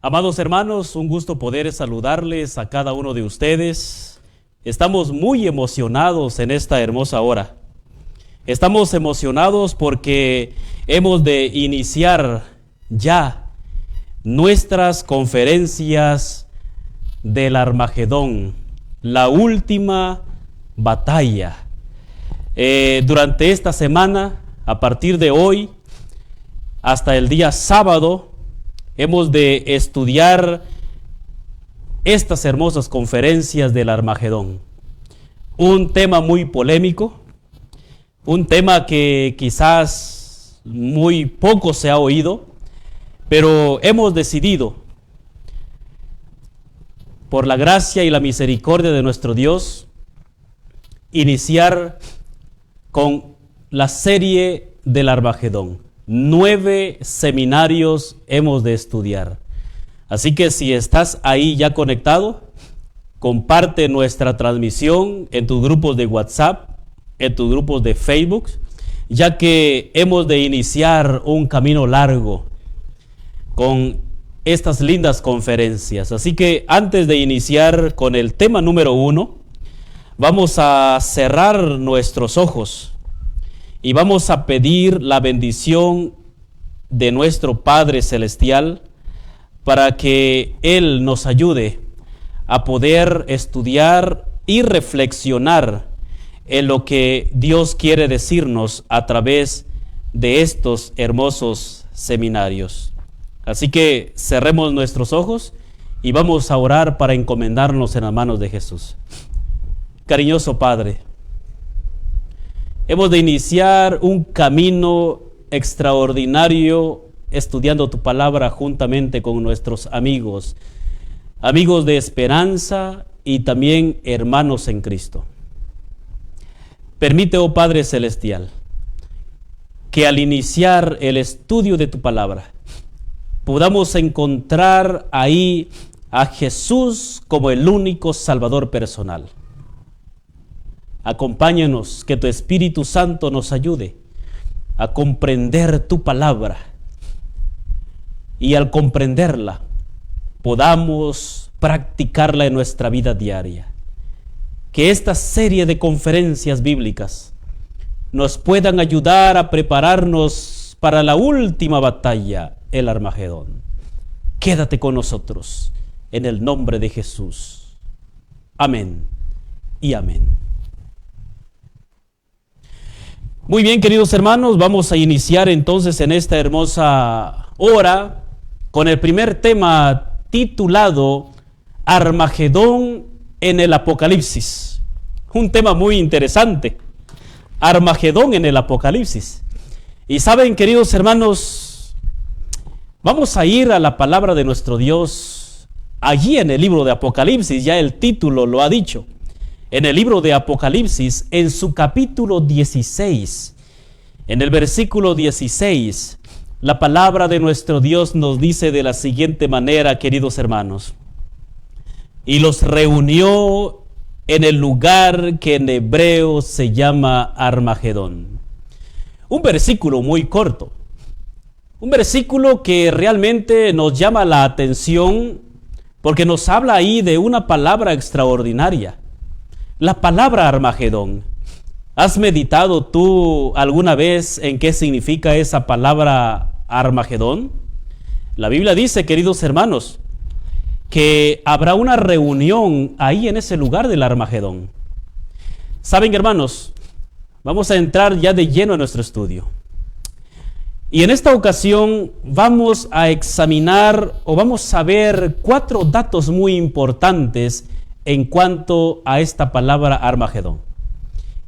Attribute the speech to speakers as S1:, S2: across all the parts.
S1: Amados hermanos, un gusto poder saludarles a cada uno de ustedes. Estamos muy emocionados en esta hermosa hora. Estamos emocionados porque hemos de iniciar ya nuestras conferencias del Armagedón, la última batalla. Durante esta semana, a partir de hoy hasta el día sábado, hemos de estudiar estas hermosas conferencias del Armagedón. Un tema muy polémico, un tema que quizás muy poco se ha oído, pero hemos decidido, por la gracia y la misericordia de nuestro Dios, iniciar con la serie del Armagedón. 9 seminarios hemos de estudiar. Así que si estás ahí ya conectado, comparte nuestra transmisión en tus grupos de WhatsApp, en tus grupos de Facebook, ya que hemos de iniciar un camino largo con estas lindas conferencias. Así que antes de iniciar con el tema número 1, vamos a cerrar nuestros ojos y vamos a pedir la bendición de nuestro Padre Celestial para que Él nos ayude a poder estudiar y reflexionar en lo que Dios quiere decirnos a través de estos hermosos seminarios. Así que cerremos nuestros ojos y vamos a orar para encomendarnos en las manos de Jesús. Cariñoso Padre, hemos de iniciar un camino extraordinario estudiando tu palabra juntamente con nuestros amigos de esperanza y también hermanos en Cristo. Permite, oh Padre Celestial, que al iniciar el estudio de tu palabra podamos encontrar ahí a Jesús como el único Salvador personal. Acompáñanos, que tu Espíritu Santo nos ayude a comprender tu palabra y al comprenderla podamos practicarla en nuestra vida diaria. Que esta serie de conferencias bíblicas nos puedan ayudar a prepararnos para la última batalla, el Armagedón. Quédate con nosotros en el nombre de Jesús. Amén y amén. Muy bien, queridos hermanos, vamos a iniciar entonces en esta hermosa hora con el primer tema titulado Armagedón en el Apocalipsis. Un tema muy interesante, Armagedón en el Apocalipsis. Y saben, queridos hermanos, vamos a ir a la palabra de nuestro Dios allí en el libro de Apocalipsis, ya el título lo ha dicho. En el libro de Apocalipsis, en su capítulo 16, en el versículo 16, la palabra de nuestro Dios nos dice de la siguiente manera, queridos hermanos: y los reunió en el lugar que en hebreo se llama Armagedón. Un versículo muy corto, un versículo que realmente nos llama la atención porque nos habla ahí de una palabra extraordinaria. La palabra Armagedón. ¿Has meditado tú alguna vez en qué significa esa palabra Armagedón? La Biblia dice, queridos hermanos, que habrá una reunión ahí en ese lugar del Armagedón. Saben, hermanos, vamos a entrar ya de lleno en nuestro estudio. Y en esta ocasión vamos a examinar o vamos a ver 4 datos muy importantes en cuanto a esta palabra Armagedón.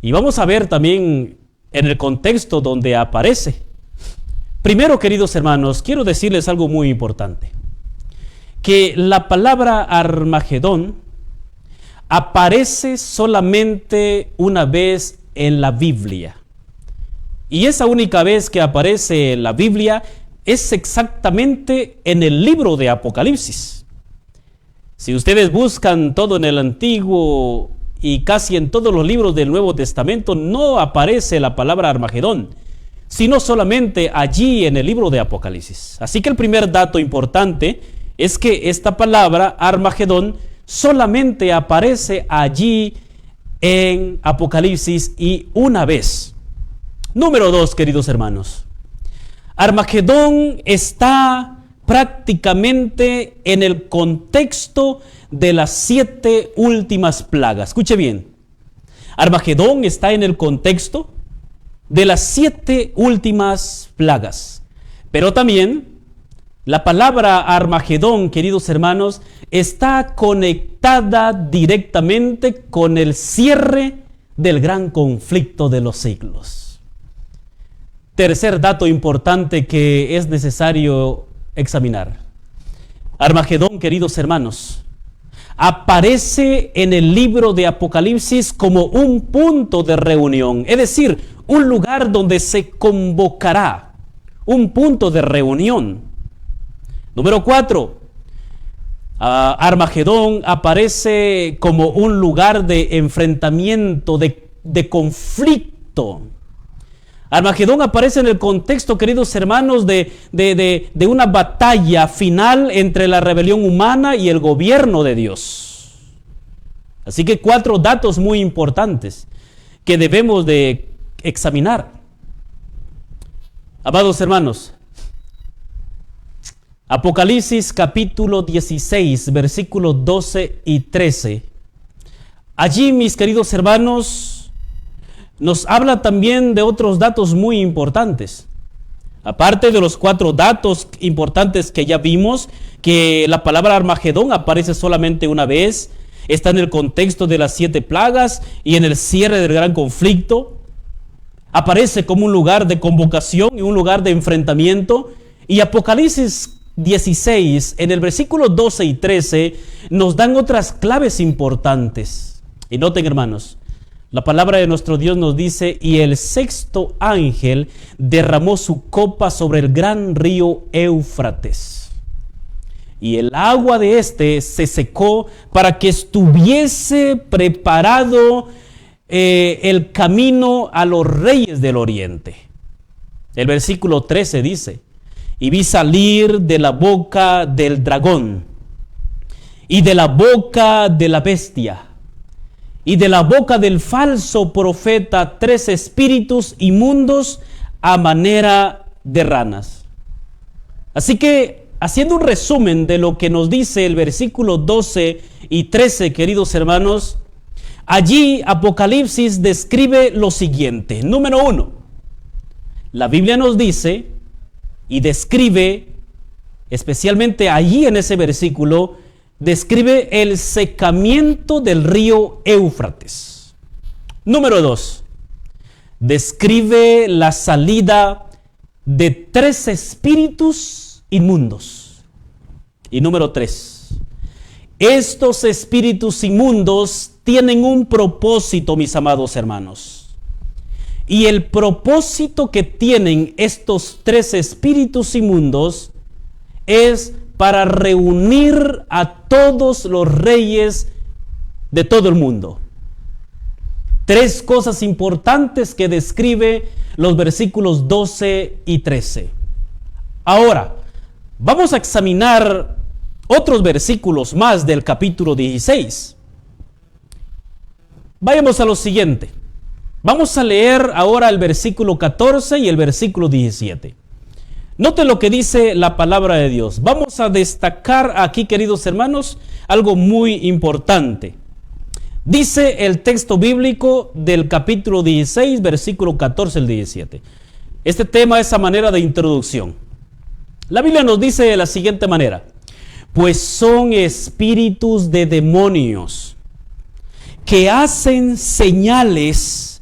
S1: Y vamos a ver también en el contexto donde aparece. Primero, queridos hermanos, quiero decirles algo muy importante. Que la palabra Armagedón aparece solamente una vez en la Biblia. Y esa única vez que aparece en la Biblia es exactamente en el libro de Apocalipsis. Si ustedes buscan todo en el Antiguo y casi en todos los libros del Nuevo Testamento, no aparece la palabra Armagedón, sino solamente allí en el libro de Apocalipsis. Así que el primer dato importante es que esta palabra Armagedón solamente aparece allí en Apocalipsis y una vez. Número 2, queridos hermanos. Armagedón está prácticamente en el contexto de las 7 últimas plagas. Escuche bien. Armagedón está en el contexto de las 7 últimas plagas. Pero también la palabra Armagedón, queridos hermanos, está conectada directamente con el cierre del gran conflicto de los siglos. Tercer dato importante que es necesario examinar. Armagedón, queridos hermanos, aparece en el libro de Apocalipsis como un punto de reunión, es decir, un lugar donde se convocará, un punto de reunión. Número 4, Armagedón aparece como un lugar de enfrentamiento, de conflicto. Armagedón aparece en el contexto, queridos hermanos, de una batalla final entre la rebelión humana y el gobierno de Dios. Así que 4 datos muy importantes que debemos de examinar. Amados hermanos, Apocalipsis capítulo 16, versículos 12 y 13. Allí, mis queridos hermanos, nos habla también de otros datos muy importantes. Aparte de los 4 datos importantes que ya vimos, que la palabra Armagedón aparece solamente una vez, está en el contexto de las 7 plagas y en el cierre del gran conflicto, aparece como un lugar de convocación y un lugar de enfrentamiento. Y Apocalipsis 16, en el versículo 12 y 13, nos dan otras claves importantes. Y noten, hermanos, la palabra de nuestro Dios nos dice: y el 6º ángel derramó su copa sobre el gran río Éufrates, y el agua de este se secó para que estuviese preparado el camino a los reyes del oriente. El versículo 13 dice: y vi salir de la boca del dragón, y de la boca de la bestia, y de la boca del falso profeta 3 espíritus inmundos a manera de ranas. Así que, haciendo un resumen de lo que nos dice el versículo 12 y 13, queridos hermanos, allí Apocalipsis describe lo siguiente. Número 1, la Biblia nos dice y describe, especialmente allí en ese versículo, describe el secamiento del río Éufrates. Número 2, describe la salida de 3 espíritus inmundos. Y número 3, estos espíritus inmundos tienen un propósito, mis amados hermanos. Y el propósito que tienen estos 3 espíritus inmundos es para reunir a todos los reyes de todo el mundo. 3 cosas importantes que describe los versículos 12 y 13. Ahora, vamos a examinar otros versículos más del capítulo 16. Vayamos a lo siguiente. Vamos a leer ahora el versículo 14 y el versículo 17. Note lo que dice la palabra de Dios. Vamos a destacar aquí, queridos hermanos, algo muy importante. Dice el texto bíblico del capítulo 16, versículo 14 al 17. Este tema es a manera de introducción. La Biblia nos dice de la siguiente manera: pues son espíritus de demonios que hacen señales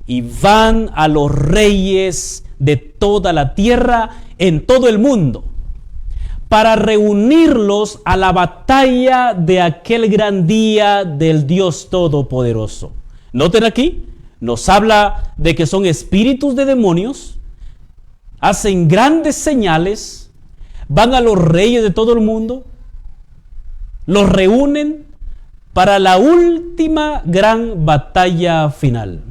S1: y van a los reyes de toda la tierra en todo el mundo, para reunirlos a la batalla de aquel gran día del Dios Todopoderoso. Noten aquí, nos habla de que son espíritus de demonios, hacen grandes señales, van a los reyes de todo el mundo, los reúnen para la última gran batalla final.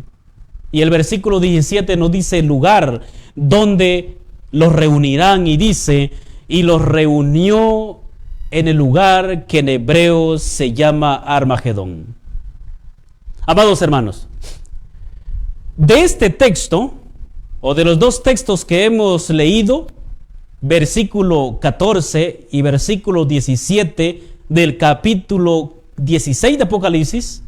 S1: Y el versículo 17 nos dice el lugar donde los reunirán, y dice: y los reunió en el lugar que en hebreo se llama Armagedón. Amados hermanos, de este texto, o de los dos textos que hemos leído, versículo 14 y versículo 17 del capítulo 16 de Apocalipsis,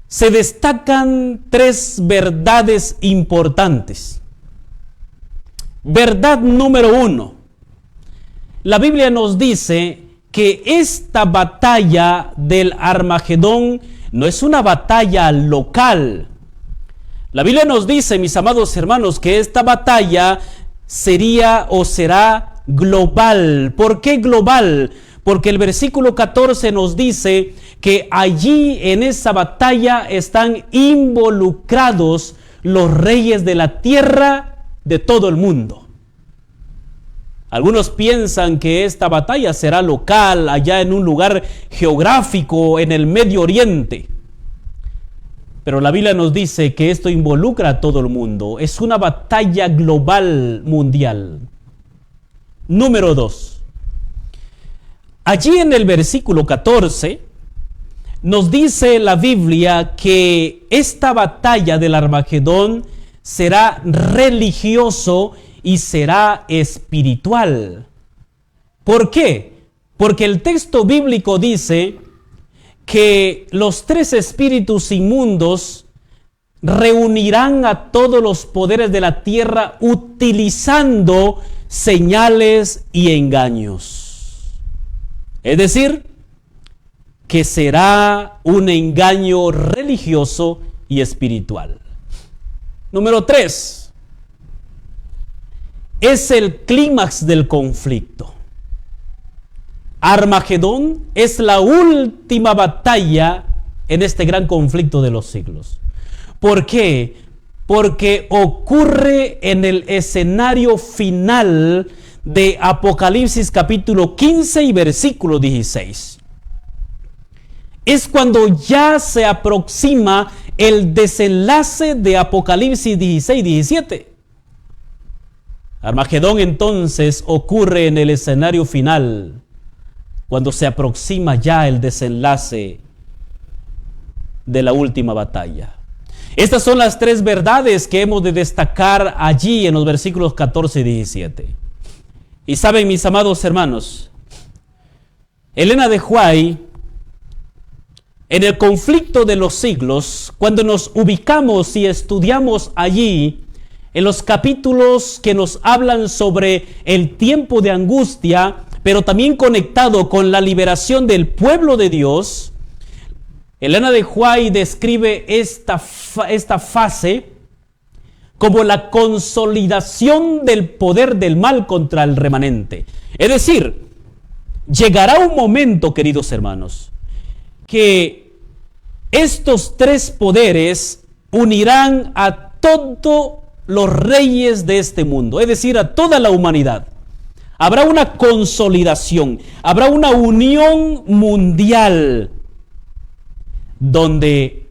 S1: se destacan tres verdades importantes. Verdad número 1. La Biblia nos dice que esta batalla del Armagedón no es una batalla local. La Biblia nos dice, mis amados hermanos, que esta batalla sería o será global. ¿Por qué global? Porque el versículo 14 nos dice que allí en esa batalla están involucrados los reyes de la tierra de todo el mundo. Algunos piensan que esta batalla será local, allá en un lugar geográfico, en el Medio Oriente. Pero la Biblia nos dice que esto involucra a todo el mundo. Es una batalla global, mundial. Número 2. Allí en el versículo 14 nos dice la Biblia que esta batalla del Armagedón será religioso y será espiritual. ¿Por qué? Porque el texto bíblico dice que los tres espíritus inmundos reunirán a todos los poderes de la tierra utilizando señales y engaños. Es decir, que será un engaño religioso y espiritual. Número 3. Es el clímax del conflicto. Armagedón es la última batalla en este gran conflicto de los siglos. ¿Por qué? Porque ocurre en el escenario final de Apocalipsis capítulo 15 y versículo 16. Es cuando ya se aproxima el desenlace de Apocalipsis 16 y 17. Armagedón entonces ocurre en el escenario final, cuando se aproxima ya el desenlace de la última batalla. Estas son las tres verdades que hemos de destacar allí en los versículos 14 y 17. Y saben, mis amados hermanos, Elena de White, en el conflicto de los siglos, cuando nos ubicamos y estudiamos allí, en los capítulos que nos hablan sobre el tiempo de angustia, pero también conectado con la liberación del pueblo de Dios, Elena de White describe esta fase como la consolidación del poder del mal contra el remanente. Es decir, llegará un momento, queridos hermanos, que estos tres poderes unirán a todos los reyes de este mundo, es decir, a toda la humanidad. Habrá una consolidación, habrá una unión mundial donde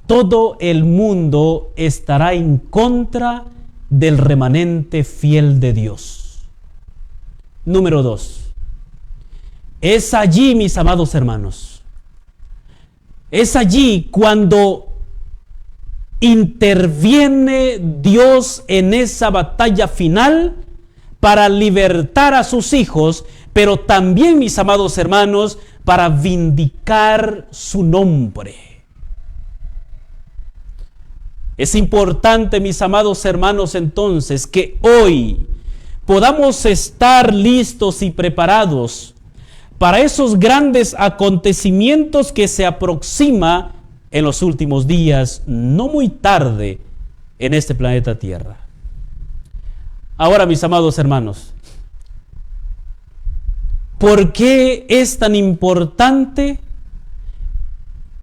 S1: todo el mundo estará en contra del remanente fiel de Dios. Número 2. Es allí, mis amados hermanos, es allí cuando interviene Dios en esa batalla final para libertar a sus hijos, pero también, mis amados hermanos, para vindicar su nombre. Es importante, mis amados hermanos, entonces, que hoy podamos estar listos y preparados para esos grandes acontecimientos que se aproxima en los últimos días, no muy tarde, en este planeta Tierra. Ahora, mis amados hermanos, ¿por qué es tan importante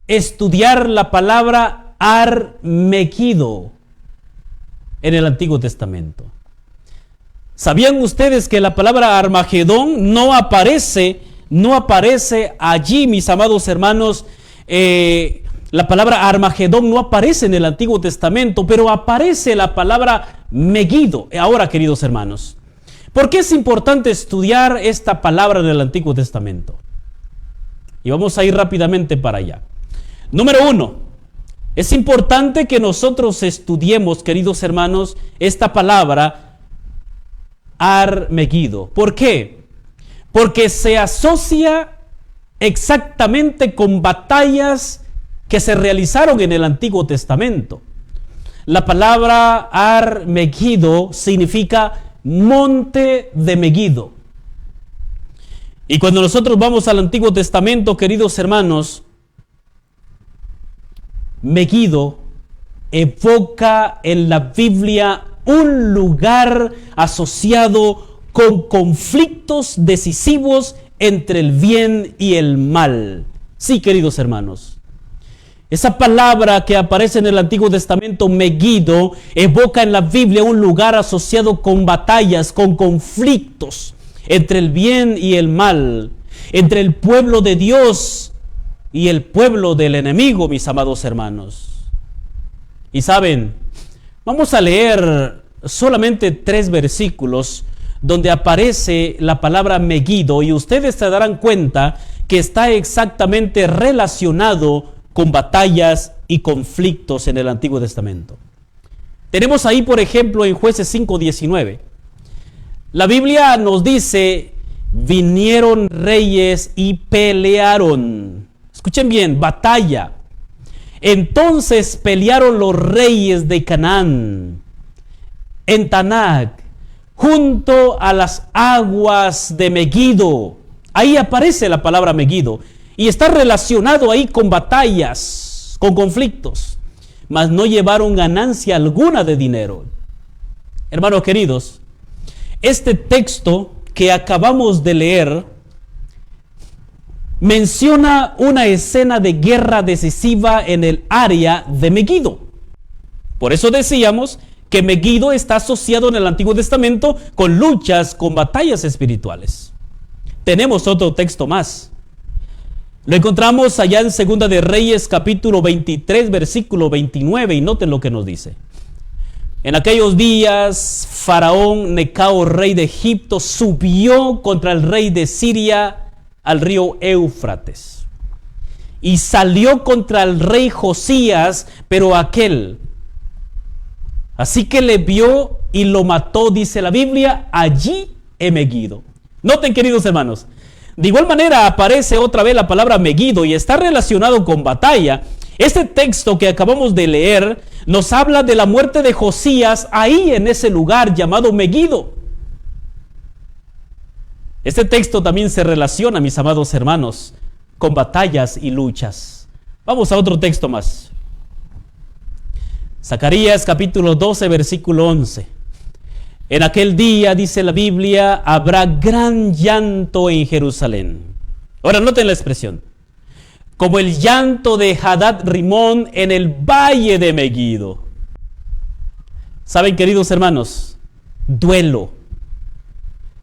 S1: estudiar la palabra Armegido en el Antiguo Testamento? ¿Sabían ustedes que la palabra Armagedón no aparece allí, mis amados hermanos? La palabra Armagedón no aparece en el Antiguo Testamento, pero aparece la palabra Megido. Ahora, queridos hermanos, ¿Por qué es importante estudiar esta palabra del Antiguo Testamento? Y vamos a ir rápidamente para allá. Número 1, es importante que nosotros estudiemos, queridos hermanos, esta palabra Armegido. ¿Por qué? Porque se asocia exactamente con batallas que se realizaron en el Antiguo Testamento. La palabra Armegido significa monte de Megido. Y cuando nosotros vamos al Antiguo Testamento, queridos hermanos, Megido evoca en la Biblia un lugar asociado con conflictos decisivos entre el bien y el mal. Sí, queridos hermanos. Esa palabra que aparece en el Antiguo Testamento, Megido, evoca en la Biblia un lugar asociado con batallas, con conflictos entre el bien y el mal, entre el pueblo de Dios y el pueblo del enemigo, mis amados hermanos. Y saben, vamos a leer solamente 3 versículos donde aparece la palabra Megido, y ustedes se darán cuenta que está exactamente relacionado con batallas y conflictos en el Antiguo Testamento. Tenemos ahí, por ejemplo, en Jueces 5:19. La Biblia nos dice, vinieron reyes y pelearon. Escuchen bien, batalla. Entonces pelearon los reyes de Canaán en Taanac, junto a las aguas de Megido. Ahí aparece la palabra Megido. Y está relacionado ahí con batallas, con conflictos, mas no llevaron ganancia alguna de dinero. Hermanos queridos, este texto que acabamos de leer menciona una escena de guerra decisiva en el área de Megido. Por eso decíamos que Megido está asociado en el Antiguo Testamento con luchas, con batallas espirituales. Tenemos otro texto más. Lo encontramos allá en Segunda de Reyes, capítulo 23, versículo 29, y noten lo que nos dice. En aquellos días, Faraón Necao, rey de Egipto, subió contra el rey de Siria al río Éufrates. Y salió contra el rey Josías, pero aquel. Así que le vio y lo mató, dice la Biblia, allí en Megido. Noten, queridos hermanos, de igual manera aparece otra vez la palabra Megido y está relacionado con batalla. Este texto que acabamos de leer nos habla de la muerte de Josías ahí en ese lugar llamado Megido. Este texto también se relaciona, mis amados hermanos, con batallas y luchas. Vamos a otro texto más. Zacarías capítulo 12, versículo 11. En aquel día, dice la Biblia, habrá gran llanto en Jerusalén. Ahora noten la expresión. Como el llanto de Hadad Rimón en el valle de Megido. ¿Saben, queridos hermanos? Duelo.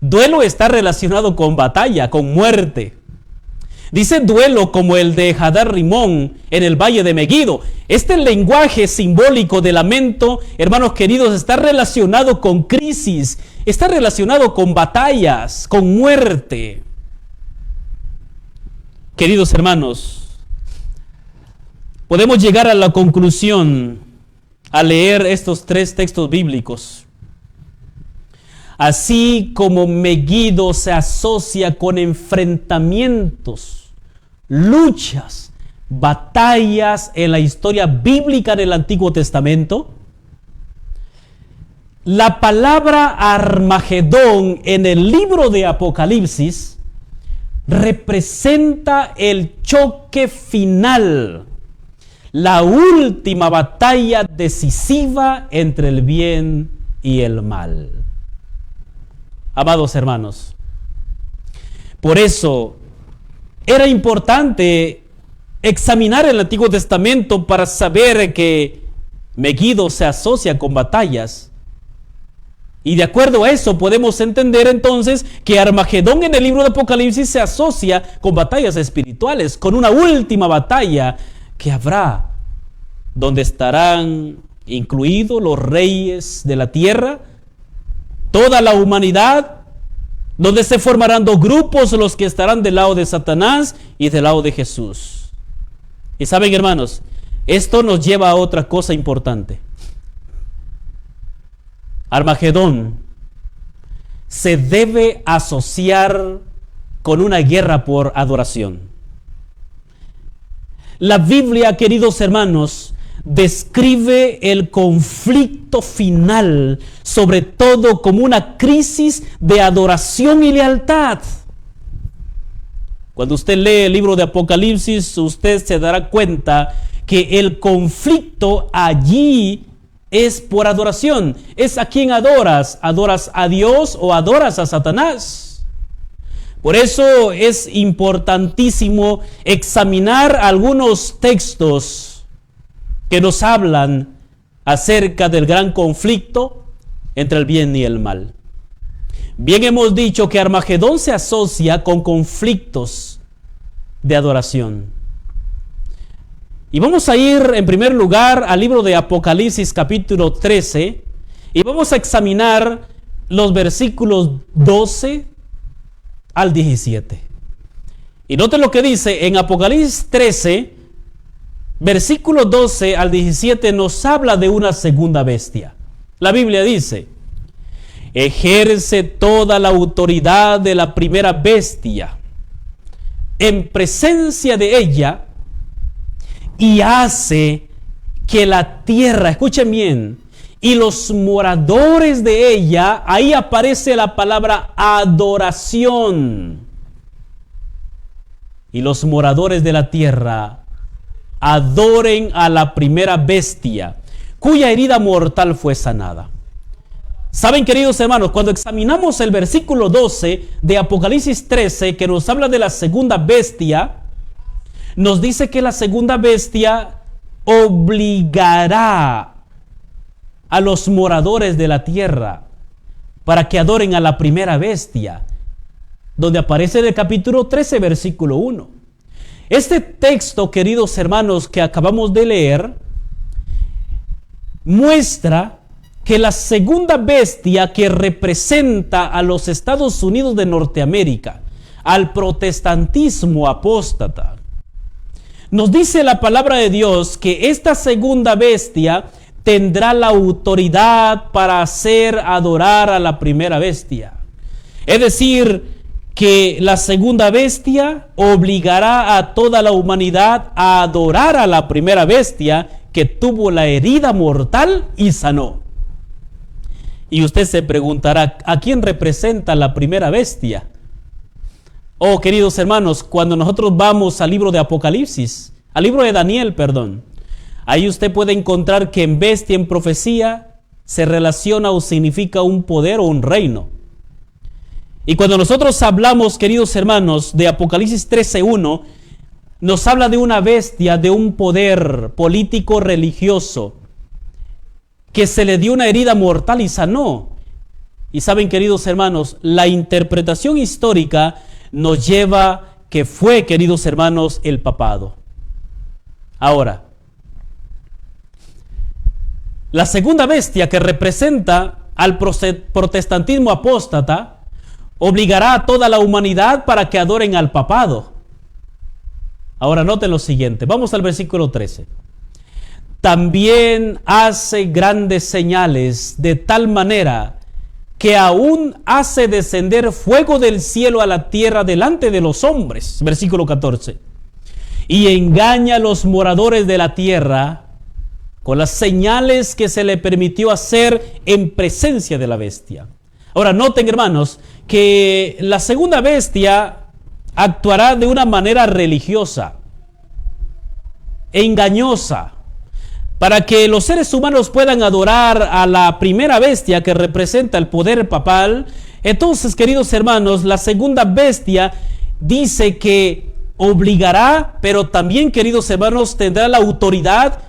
S1: Duelo está relacionado con batalla, con muerte. Dice duelo como el de Hadad Rimón en el valle de Megido. Este lenguaje simbólico de lamento, hermanos queridos, está relacionado con crisis, está relacionado con batallas, con muerte. Queridos hermanos, podemos llegar a la conclusión al leer estos 3 textos bíblicos. Así como Megido se asocia con enfrentamientos, luchas, batallas en la historia bíblica del Antiguo Testamento, la palabra Armagedón en el libro de Apocalipsis representa el choque final, la última batalla decisiva entre el bien y el mal. Amados hermanos, por eso era importante examinar el Antiguo Testamento para saber que Megido se asocia con batallas. Y de acuerdo a eso podemos entender entonces que Armagedón en el libro de Apocalipsis se asocia con batallas espirituales, con una última batalla que habrá, donde estarán incluidos los reyes de la tierra, toda la humanidad, donde se formarán dos grupos, los que estarán del lado de Satanás y del lado de Jesús. Y saben, hermanos, esto nos lleva a otra cosa importante. Armagedón se debe asociar con una guerra por adoración. La Biblia, queridos hermanos, describe el conflicto final, sobre todo como una crisis de adoración y lealtad. Cuando usted lee el libro de Apocalipsis, usted se dará cuenta que el conflicto allí es por adoración. Es a quien adoras. ¿Adoras a Dios o adoras a Satanás? Por eso es importantísimo examinar algunos textos que nos hablan acerca del gran conflicto entre el bien y el mal. Bien hemos dicho que Armagedón se asocia con conflictos de adoración. Y vamos a ir en primer lugar al libro de Apocalipsis capítulo 13 y vamos a examinar los versículos 12 al 17. Y noten lo que dice en Apocalipsis 13, versículo 12 al 17, nos habla de una segunda bestia. La Biblia dice: ejerce toda la autoridad de la primera bestia en presencia de ella y hace que la tierra, escuchen bien, y los moradores de ella, ahí aparece la palabra adoración, y los moradores de la tierra adoren a la primera bestia, cuya herida mortal fue sanada. Saben, queridos hermanos, cuando examinamos el versículo 12 de Apocalipsis 13, que nos habla de la segunda bestia, nos dice que la segunda bestia obligará a los moradores de la tierra para que adoren a la primera bestia, donde aparece en el capítulo 13, versículo 1. Este texto, queridos hermanos, que acabamos de leer, muestra que la segunda bestia que representa a los Estados Unidos de Norteamérica, al protestantismo apóstata, nos dice la palabra de Dios que esta segunda bestia tendrá la autoridad para hacer adorar a la primera bestia. Es decir, que la segunda bestia obligará a toda la humanidad a adorar a la primera bestia que tuvo la herida mortal y sanó. Y usted se preguntará, ¿a quién representa la primera bestia? Oh, queridos hermanos, cuando nosotros vamos al libro de Apocalipsis, al libro de Daniel, perdón, ahí usted puede encontrar que en bestia, en profecía, se relaciona o significa un poder o un reino. Y cuando nosotros hablamos, queridos hermanos, de Apocalipsis 13:1, nos habla de una bestia, de un poder político religioso, que se le dio una herida mortal y sanó. Y saben, queridos hermanos, la interpretación histórica nos lleva que fue, queridos hermanos, el papado. Ahora, la segunda bestia, que representa al protestantismo apóstata, obligará a toda la humanidad para que adoren al papado. Ahora noten lo siguiente, vamos al versículo 13. También hace grandes señales, de tal manera que aún hace descender fuego del cielo a la tierra delante de los hombres. Versículo 14. Y engaña a los moradores de la tierra con las señales que se le permitió hacer en presencia de la bestia. Ahora noten, hermanos, que la segunda bestia actuará de una manera religiosa, engañosa, para que los seres humanos puedan adorar a la primera bestia que representa el poder papal. Entonces, queridos hermanos, la segunda bestia dice que obligará, pero también, queridos hermanos, tendrá la autoridad,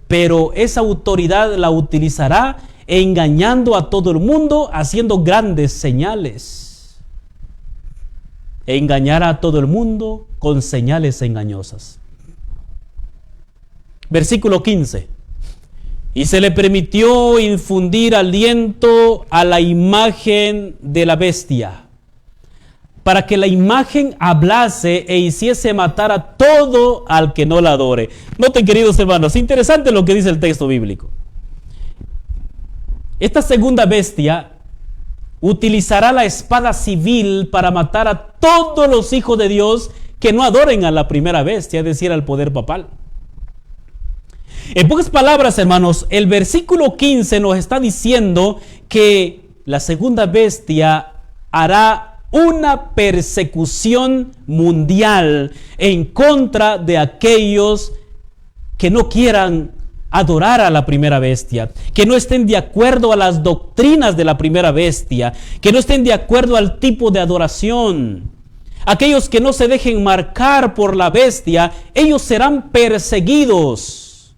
S1: pero esa autoridad la utilizará engañando a todo el mundo, haciendo grandes señales. Engañará a todo el mundo con señales engañosas. Versículo 15. Y se le permitió infundir aliento a la imagen de la bestia, para que la imagen hablase e hiciese matar a todo al que no la adore. Noten, queridos hermanos, interesante lo que dice el texto bíblico. Esta segunda bestia utilizará la espada civil para matar a todos los hijos de Dios que no adoren a la primera bestia, es decir, al poder papal. En pocas palabras, hermanos, el versículo 15 nos está diciendo que la segunda bestia hará una persecución mundial en contra de aquellos que no quieran adorar a la primera bestia, que no estén de acuerdo a las doctrinas de la primera bestia, que no estén de acuerdo al tipo de adoración. Aquellos que no se dejen marcar por la bestia, ellos serán perseguidos.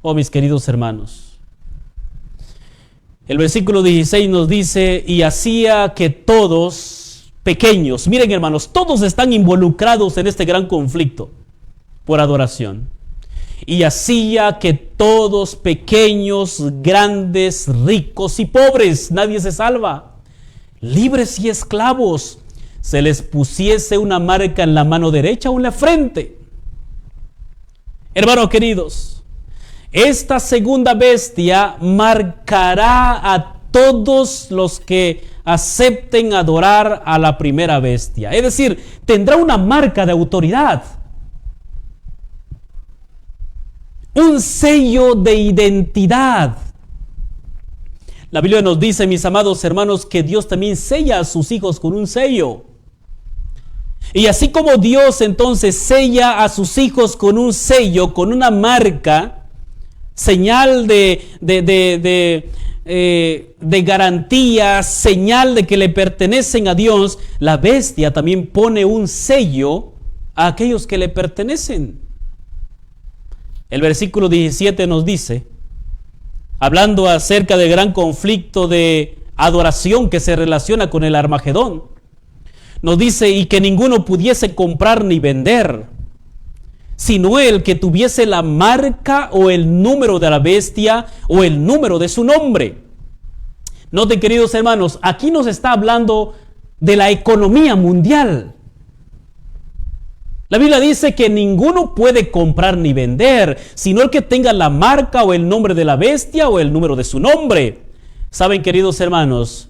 S1: Oh, mis queridos hermanos. El versículo 16 nos dice, y hacía que todos pequeños, miren hermanos, todos están involucrados en este gran conflicto por adoración. Y hacía que todos pequeños, grandes, ricos y pobres, nadie se salva, libres y esclavos, se les pusiese una marca en la mano derecha o en la frente. Hermanos queridos, esta segunda bestia marcará a todos los que acepten adorar a la primera bestia. Es decir, tendrá una marca de autoridad, un sello de identidad. La Biblia nos dice, mis amados hermanos, que Dios también sella a sus hijos con un sello. Y así como Dios entonces sella a sus hijos con un sello, con una marca, señal de garantía, señal de que le pertenecen a Dios, la bestia también pone un sello a aquellos que le pertenecen. El versículo 17 nos dice, hablando acerca del gran conflicto de adoración que se relaciona con el Armagedón, nos dice, y que ninguno pudiese comprar ni vender, sino el que tuviese la marca o el número de la bestia o el número de su nombre. Noten, queridos hermanos, aquí nos está hablando de la economía mundial. La Biblia dice que ninguno puede comprar ni vender, sino el que tenga la marca o el nombre de la bestia o el número de su nombre. Saben, queridos hermanos,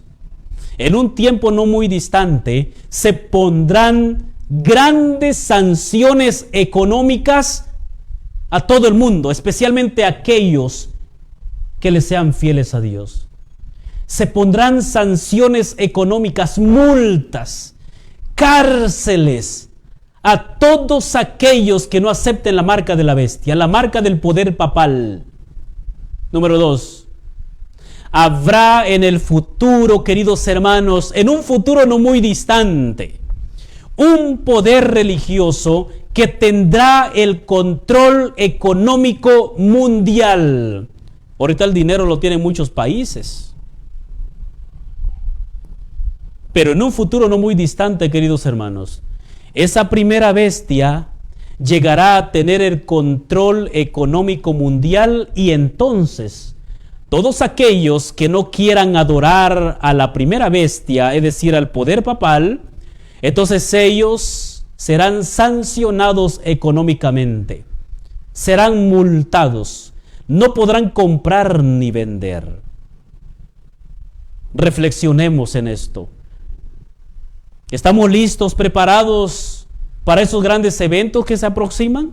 S1: en un tiempo no muy distante se pondrán grandes sanciones económicas a todo el mundo, especialmente a aquellos que le sean fieles a Dios. Se pondrán sanciones económicas, multas, cárceles a todos aquellos que no acepten la marca de la bestia, la marca del poder papal. Número 2. Habrá en el futuro, queridos hermanos, en un futuro no muy distante, un poder religioso que tendrá el control económico mundial. Ahorita el dinero lo tienen muchos países. Pero en un futuro no muy distante, queridos hermanos, esa primera bestia llegará a tener el control económico mundial, y entonces todos aquellos que no quieran adorar a la primera bestia, es decir, al poder papal, entonces ellos serán sancionados económicamente, serán multados, no podrán comprar ni vender. Reflexionemos en esto. ¿Estamos listos, preparados para esos grandes eventos que se aproximan?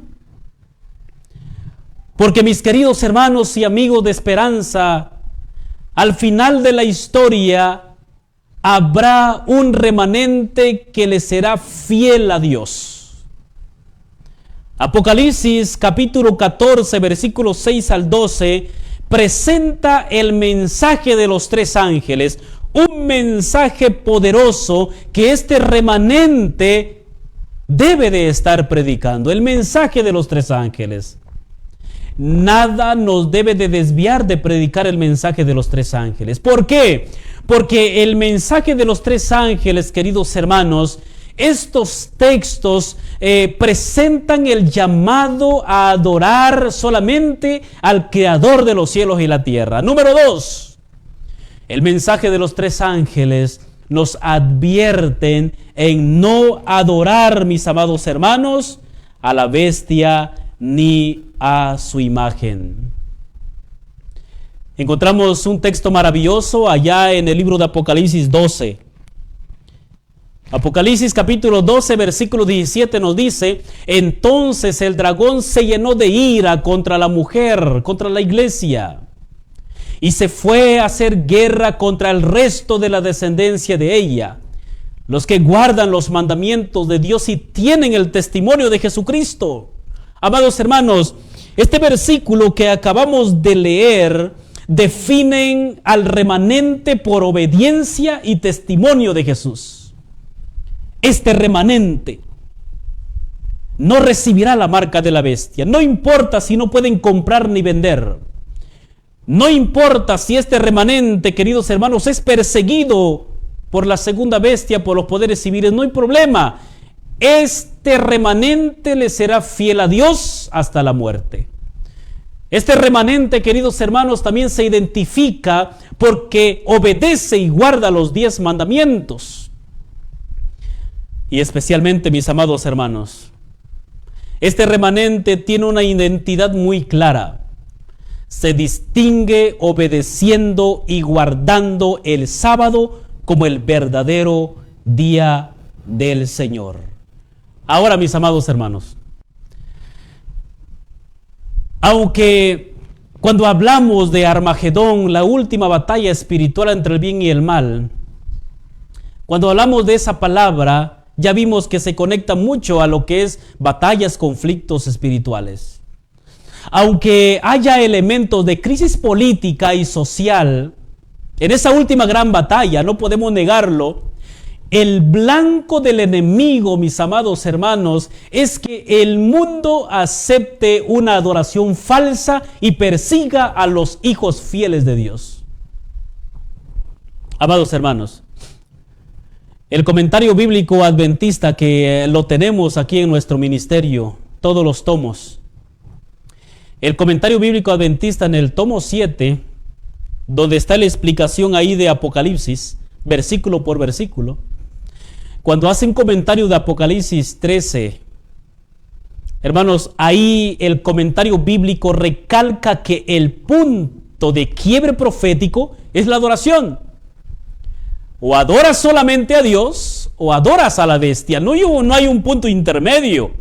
S1: Porque, mis queridos hermanos y amigos de esperanza, al final de la historia habrá un remanente que le será fiel a Dios. Apocalipsis capítulo 14, versículos 6 al 12, presenta el mensaje de los tres ángeles, un mensaje poderoso que este remanente debe de estar predicando, el mensaje de los tres ángeles. Nada nos debe de desviar de predicar el mensaje de los tres ángeles. ¿Por qué? Porque el mensaje de los tres ángeles, queridos hermanos, estos textos presentan el llamado a adorar solamente al Creador de los cielos y la tierra. Número 2, el mensaje de los tres ángeles nos advierten en no adorar, mis amados hermanos, a la bestia ni a su imagen. Encontramos un texto maravilloso allá en el libro de Apocalipsis 12. Apocalipsis capítulo 12, versículo 17 nos dice: entonces el dragón se llenó de ira contra la mujer, contra la iglesia, y se fue a hacer guerra contra el resto de la descendencia de ella, los que guardan los mandamientos de Dios y tienen el testimonio de Jesucristo. Amados hermanos, este versículo que acabamos de leer definen al remanente por obediencia y testimonio de Jesús. Este remanente no recibirá la marca de la bestia. No importa si no pueden comprar ni vender. No importa si este remanente, queridos hermanos, es perseguido por la segunda bestia, por los poderes civiles. No hay problema. Este remanente le será fiel a Dios hasta la muerte. Este remanente, queridos hermanos, también se identifica porque obedece y guarda los 10 mandamientos. Y especialmente, mis amados hermanos, este remanente tiene una identidad muy clara. Se distingue obedeciendo y guardando el sábado como el verdadero día del Señor. Ahora, mis amados hermanos, aunque cuando hablamos de Armagedón, la última batalla espiritual entre el bien y el mal, cuando hablamos de esa palabra, ya vimos que se conecta mucho a lo que es batallas, conflictos espirituales. Aunque haya elementos de crisis política y social, en esa última gran batalla, no podemos negarlo, el blanco del enemigo, mis amados hermanos, es que el mundo acepte una adoración falsa y persiga a los hijos fieles de Dios. Amados hermanos, el comentario bíblico adventista que lo tenemos aquí en nuestro ministerio, todos los tomos. El comentario bíblico adventista en el tomo 7, donde está la explicación ahí de Apocalipsis, versículo por versículo. Cuando hacen comentario de Apocalipsis 13, hermanos, ahí el comentario bíblico recalca que el punto de quiebre profético es la adoración. O adoras solamente a Dios o adoras a la bestia. No hay un punto intermedio.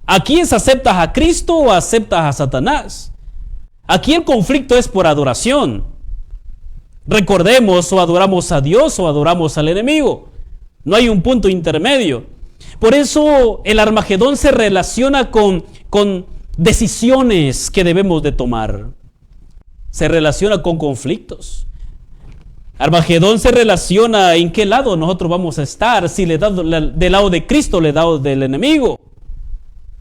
S1: Aquí es aceptas a Cristo o aceptas a Satanás. Aquí el conflicto es por adoración. Recordemos, o adoramos a Dios o adoramos al enemigo. No hay un punto intermedio. Por eso el Armagedón se relaciona con decisiones que debemos de tomar. Se relaciona con conflictos. Armagedón se relaciona en qué lado nosotros vamos a estar, si le da del lado de Cristo o le da del enemigo.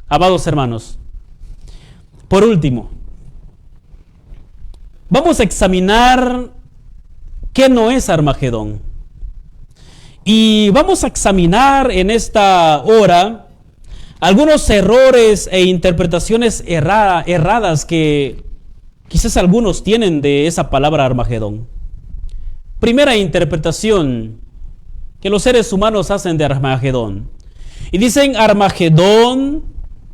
S1: Amados hermanos, por último, vamos a examinar qué no es Armagedón. Y vamos a examinar en esta hora algunos errores e interpretaciones erradas que quizás algunos tienen de esa palabra Armagedón. Primera interpretación que los seres humanos hacen de Armagedón. Y dicen Armagedón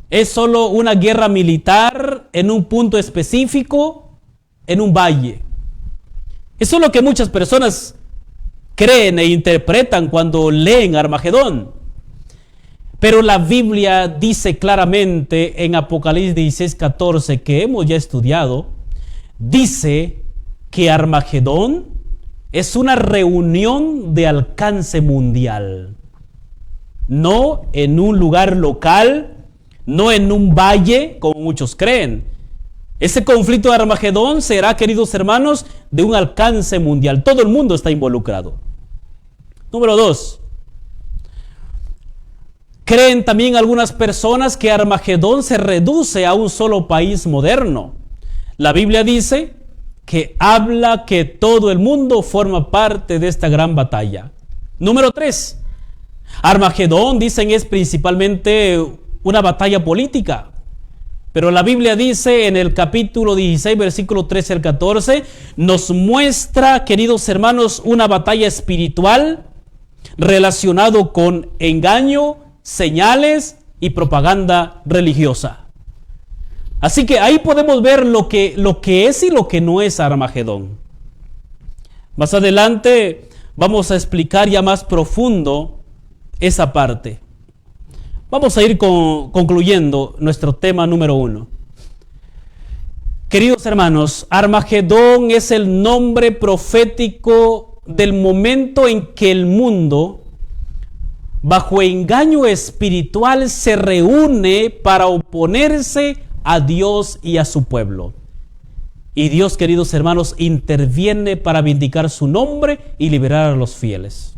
S1: es solo una guerra militar en un punto específico, en un valle. Eso es lo que muchas personas creen e interpretan cuando leen Armagedón. Pero la Biblia dice claramente en Apocalipsis 16:14, que hemos ya estudiado, dice que Armagedón es una reunión de alcance mundial. No en un lugar local, no en un valle, como muchos creen. Ese conflicto de Armagedón será, queridos hermanos, de un alcance mundial. Todo el mundo está involucrado. Número 2. Creen también algunas personas que Armagedón se reduce a un solo país moderno. La Biblia dice que habla que todo el mundo forma parte de esta gran batalla. Número 3. Armagedón, dicen, es principalmente una batalla política. Pero la Biblia dice en el capítulo 16, versículo 13 al 14, nos muestra, queridos hermanos, una batalla espiritual relacionado con engaño, señales y propaganda religiosa. Así que ahí podemos ver lo que es y lo que no es Armagedón. Más adelante vamos a explicar ya más profundo esa parte. Vamos a ir concluyendo nuestro tema número 1. Queridos hermanos, Armagedón es el nombre profético del momento en que el mundo, bajo engaño espiritual, se reúne para oponerse a Dios y a su pueblo. Y Dios, queridos hermanos, interviene para vindicar su nombre y liberar a los fieles.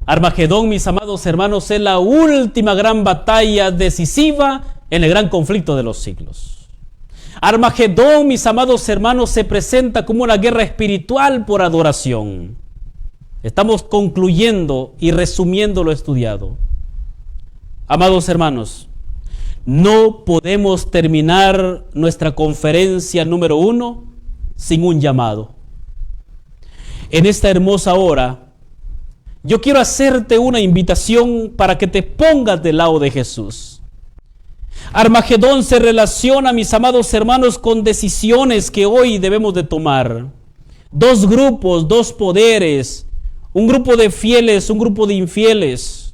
S1: Armagedón, mis amados hermanos, es la última gran batalla decisiva en el gran conflicto de los siglos. Armagedón, mis amados hermanos, se presenta como una guerra espiritual por adoración. Estamos concluyendo y resumiendo lo estudiado. Amados hermanos, no podemos terminar nuestra conferencia número 1 sin un llamado. En esta hermosa hora, yo quiero hacerte una invitación para que te pongas del lado de Jesús. Armagedón se relaciona, mis amados hermanos, con decisiones que hoy debemos de tomar. Dos grupos, dos poderes, un grupo de fieles, un grupo de infieles.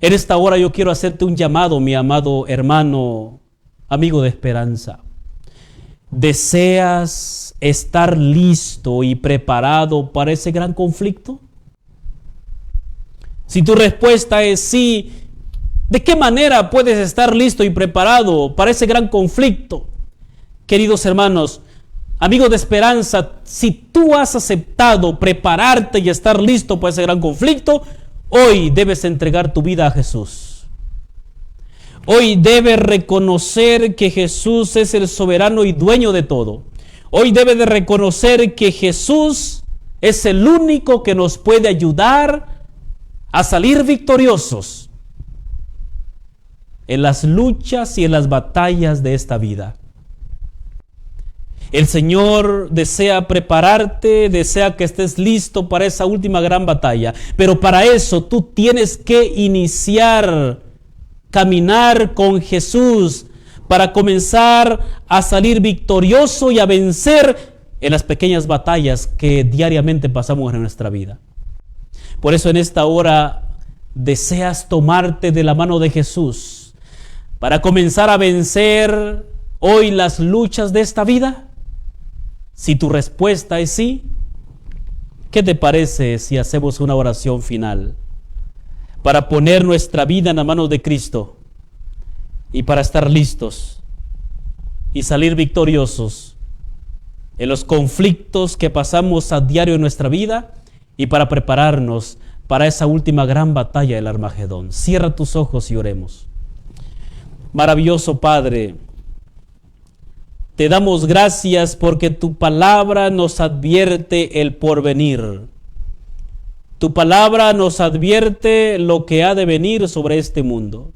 S1: En esta hora yo quiero hacerte un llamado, mi amado hermano, amigo de esperanza. ¿Deseas estar listo y preparado para ese gran conflicto? Si tu respuesta es sí, ¿de qué manera puedes estar listo y preparado para ese gran conflicto? Queridos hermanos, amigos de esperanza, si tú has aceptado prepararte y estar listo para ese gran conflicto, hoy debes entregar tu vida a Jesús. Hoy debes reconocer que Jesús es el soberano y dueño de todo. Hoy debes de reconocer que Jesús es el único que nos puede ayudar a salir victoriosos en las luchas y en las batallas de esta vida. El Señor desea prepararte, desea que estés listo para esa última gran batalla. Pero para eso tú tienes que iniciar, caminar con Jesús para comenzar a salir victorioso y a vencer en las pequeñas batallas que diariamente pasamos en nuestra vida. Por eso en esta hora deseas tomarte de la mano de Jesús para comenzar a vencer hoy las luchas de esta vida. Si tu respuesta es sí, ¿qué te parece si hacemos una oración final para poner nuestra vida en las manos de Cristo y para estar listos y salir victoriosos en los conflictos que pasamos a diario en nuestra vida y para prepararnos para esa última gran batalla del Armagedón? Cierra tus ojos y oremos. Maravilloso Padre, te damos gracias porque tu palabra nos advierte el porvenir. Tu palabra nos advierte lo que ha de venir sobre este mundo.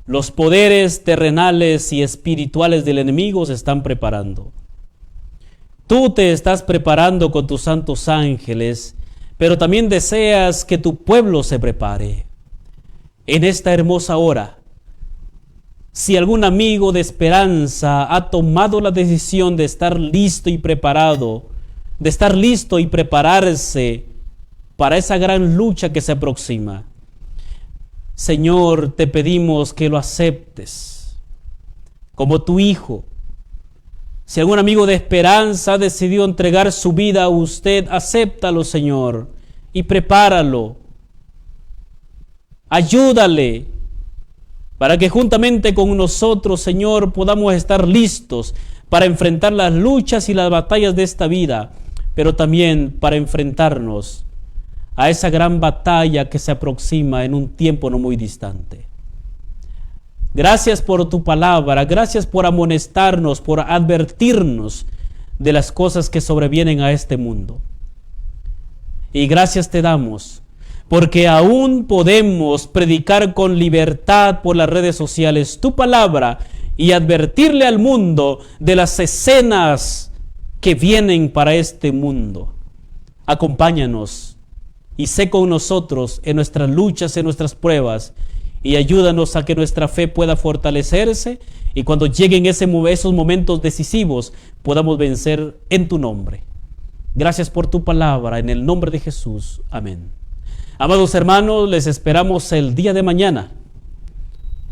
S1: Los poderes terrenales y espirituales del enemigo se están preparando. Tú te estás preparando con tus santos ángeles, pero también deseas que tu pueblo se prepare. En esta hermosa hora, si algún amigo de esperanza ha tomado la decisión de estar listo y preparado, de estar listo y prepararse para esa gran lucha que se aproxima, Señor, te pedimos que lo aceptes como tu hijo. Si algún amigo de esperanza ha decidido entregar su vida a usted, acéptalo, Señor, y prepáralo. Ayúdale para que juntamente con nosotros, Señor, podamos estar listos para enfrentar las luchas y las batallas de esta vida, pero también para enfrentarnos a esa gran batalla que se aproxima en un tiempo no muy distante. Gracias por tu palabra, gracias por amonestarnos, por advertirnos de las cosas que sobrevienen a este mundo. Y gracias te damos, porque aún podemos predicar con libertad por las redes sociales tu palabra y advertirle al mundo de las escenas que vienen para este mundo. Acompáñanos y sé con nosotros en nuestras luchas, en nuestras pruebas, y ayúdanos a que nuestra fe pueda fortalecerse y cuando lleguen esos momentos decisivos podamos vencer en tu nombre. Gracias por tu palabra, en el nombre de Jesús. Amén. Amados hermanos, les esperamos el día de mañana.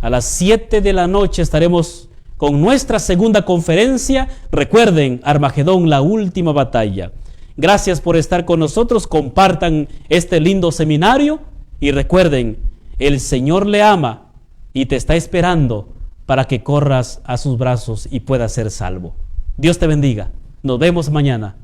S1: A las 7 de la noche estaremos con nuestra segunda conferencia. Recuerden, Armagedón, la última batalla. Gracias por estar con nosotros. Compartan este lindo seminario y recuerden, el Señor le ama y te está esperando para que corras a sus brazos y puedas ser salvo. Dios te bendiga. Nos vemos mañana.